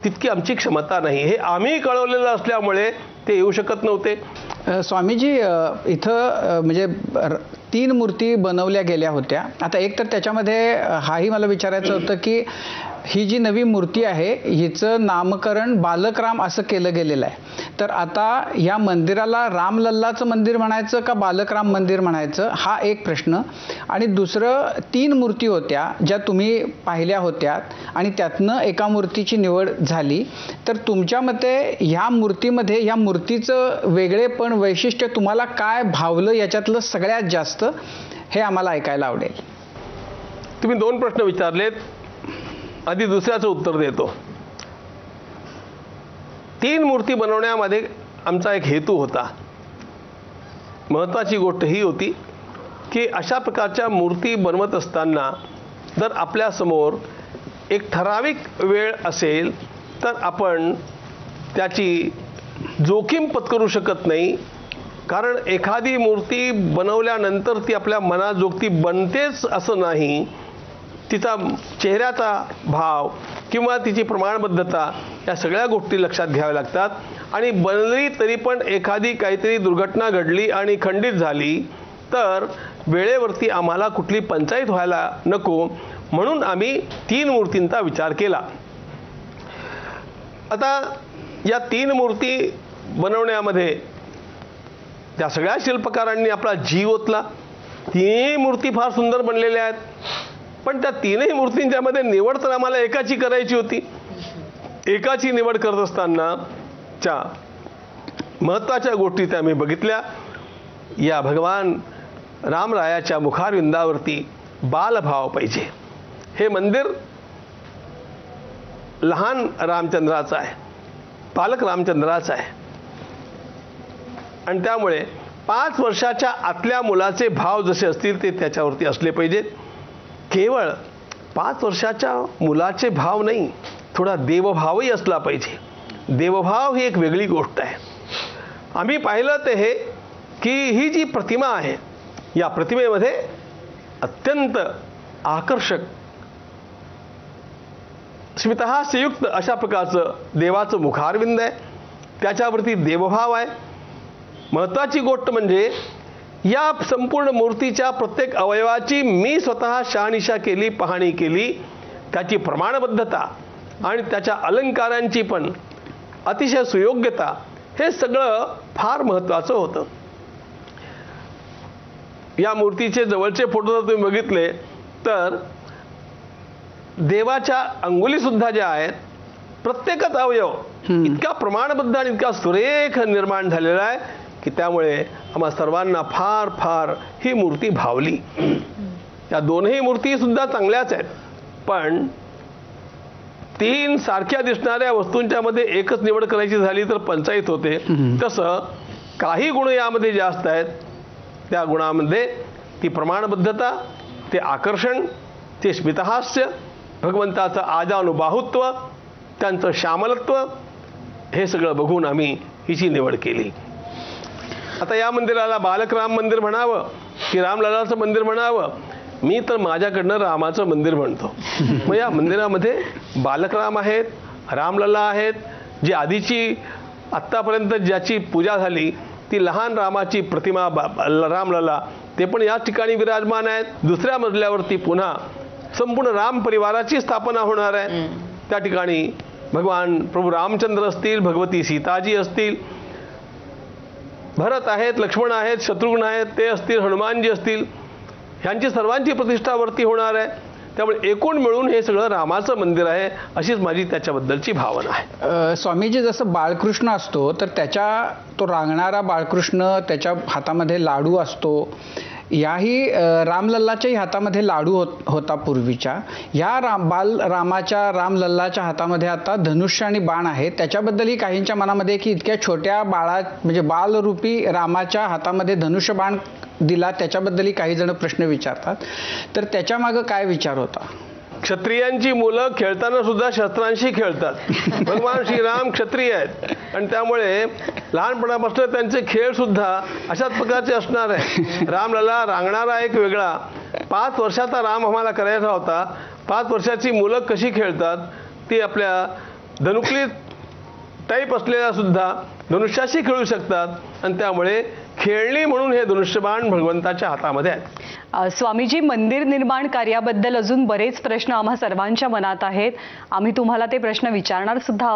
तितकी आमची क्षमता नाही, हे आम्ही कळवलेलं असल्यामुळे ते येऊ शकत नव्हते. स्वामीजी, इथं म्हणजे 3 मूर्ती बनवल्या गेल्या होत्या. आता एक तर त्याच्यामध्ये हाही मला विचारायचं होतं की ही जी नवी मूर्ती आहे हिचं नामकरण बालकराम असं केलं गेलेलं आहे. तर आता या मंदिराला रामलल्लाचं मंदिर म्हणायचं का बालकराम मंदिर म्हणायचं, हा एक प्रश्न. आणि दुसरं, 3 मूर्ती होत्या ज्या तुम्ही पाहिल्या होत्या आणि त्यातनं एका मूर्तीची निवड झाली. तर तुमच्या मते ह्या मूर्तीमध्ये ह्या मूर्तीचं वेगळेपण, वैशिष्ट्य तुम्हाला काय भावलं याच्यातलं सगळ्यात जास्त, हे आम्हाला ऐकायला आवडेल. तुम्ही 2 प्रश्न विचारलेत, आधी दुसऱ्याचं उत्तर देतो. 3 मूर्ती बनवण्यामध्ये आमचा एक हेतू होता. महत्त्वाची गोष्ट ही होती की अशा प्रकारच्या मूर्ती बनवत असताना जर आपल्यासमोर एक ठराविक वेळ असेल तर आपण त्याची जोखीम पत्करू शकत नाही. कारण एखादी मूर्ती बनवल्यानंतर ती आपल्या मनाजोगती बनतेच असं नाही. तिचा चेहऱ्याचा भाव किंवा तिची प्रमाणबद्धता या सगळ्या गोष्टी लक्षात घ्याव्या लागतात. आणि बनली तरी पण एखादी काहीतरी दुर्घटना घडली आणि खंडित झाली तर वेळेवरती आम्हाला कुठली पंचायत व्हायला नको, म्हणून आम्ही 3 मूर्तींचा विचार केला. आता या 3 मूर्ती बनवण्यामध्ये त्या सगळ्या शिल्पकारांनी आपला जीव ओतला. 3ही मूर्ती फार सुंदर बनलेल्या आहेत, पण त्या 3ही मूर्तींच्या मध्ये निवड तर आम्हाला एकाची करायची होती. एकाची निवड करत असताना च्या महत्त्वाच्या गोष्टी त्या आम्ही बघितल्या. या भगवान रामरायाच्या मुखारविंदावरती बालभाव पाहिजे. हे मंदिर लहान रामचंद्राचं आहे, बालक रामचंद्राचं आहे. आणि त्यामुळे 5 वर्षाच्या आतल्या मुलाचे भाव जसे असतील ते त्याच्यावरती असले पाहिजेत. केवळ 5 वर्षाच्या मुलाचे भाव नाही, थोडा देवभावही असला पाहिजे. देवभाव ही एक वेगळी गोष्ट आहे. आम्ही पाहिलं ते हे की ही जी प्रतिमा आहे या प्रतिमेमध्ये अत्यंत आकर्षक स्मितहास्ययुक्त अशा प्रकारचं देवाचं मुखारविंद आहे, त्याच्यावरती देवभाव आहे. महत्त्वाची गोष्ट म्हणजे या संपूर्ण मूर्तीच्या प्रत्येक अवयवाची मी स्वतः शहानिशा केली, पाहणी केली. त्याची प्रमाणबद्धता आणि त्याच्या अलंकारांची पण अतिशय सुयोग्यता, हे सगळं फार महत्त्वाचं होतं. या मूर्तीचे जवळचे फोटो जर तुम्ही बघितले तर देवाच्या अंगुलीसुद्धा ज्या आहेत, प्रत्येकच अवयव इतका प्रमाणबद्ध आणि इतका सुरेख निर्माण झालेला आहे की त्यामुळे आम्हा सर्वांना फार फार ही मूर्ती भावली. या 2ही मूर्ती सुद्धा चांगल्याच आहेत, पण 3 सारख्या दिसणाऱ्या वस्तूंच्या मध्ये एकच निवड करायची झाली तर पंचायत होते. तसं काही गुण यामध्ये जास्त आहेत. त्या गुणामध्ये ती प्रमाणबद्धता, ते आकर्षण, ते स्मितहास्य, भगवंताचं आजानुबाहुत्व, त्यांचं श्यामलत्व, हे सगळं बघून आम्ही हिची निवड केली. आता या मंदिराला बालकराम मंदिर म्हणावं की रामलल्लाचं मंदिर म्हणावं, मी तर माझ्याकडनं रामाचं मंदिर म्हणतो. मग या मंदिरामध्ये बालकराम आहेत, रामलल्ला आहेत. जी आधीची आत्तापर्यंत ज्याची पूजा झाली ती लहान रामाची प्रतिमा रामलल्ला, ते पण याच ठिकाणी विराजमान आहेत. दुसऱ्या मजल्यावरती पुन्हा संपूर्ण राम परिवाराची स्थापना होणार आहे. त्या ठिकाणी भगवान प्रभू रामचंद्र असतील, भगवती सीताजी असतील, भरत आहेत, लक्ष्मण आहेत, शत्रुघ्न आहेत, ते असतील, हनुमानजी असतील, ह्यांची सर्वांची प्रतिष्ठावरती होणार आहे. त्यामुळे एकूण मिळून हे सगळं रामाचं मंदिर आहे, अशीच माझी त्याच्याबद्दलची भावना आहे. स्वामीजी, जसं बाळकृष्ण असतो तर तो रांगणारा बाळकृष्ण, त्याच्या हातामध्ये लाडू असतो. याही रामलल्लाच्याही हातामध्ये लाडू होता पूर्वीच्या. या रामलल्लाच्या हातामध्ये आता धनुष्य आणि बाण आहे. त्याच्याबद्दलही काहींच्या मनामध्ये की इतक्या छोट्या म्हणजे बालरूपी रामाच्या हातामध्ये धनुष्य बाण दिला, त्याच्याबद्दलही काही जण प्रश्न विचारतात. तर त्याच्या मागे काय विचार होता? क्षत्रियांची मुलं खेळताना सुद्धा शस्त्रांशी खेळतात. भगवान श्रीराम क्षत्रिय आहेत आणि त्यामुळे लहानपणापासून त्यांचे खेळ सुद्धा अशाच प्रकारचे असणार आहे. रामलल्ला रांगणारा एक वेगळा, 5 वर्षाचा राम आम्हाला करायचा होता. 5 वर्षाची मुलं कशी खेळतात ती आपल्या धनुकली टाईप असलेल्या सुद्धा धनुष्याशी खेळू शकतात आणि त्यामुळे खेळणी म्हणून हे धनुष्यबाण भगवंताच्या हातामध्ये आहेत. स्वामीजी, मंदिर निर्माण कार्याबद्दल अजून बरेच प्रश्न आम्हा सर्वांच्या मनात आहेत. आम्ही तुम्हाला ते प्रश्न विचारणार सुद्धा आहोत.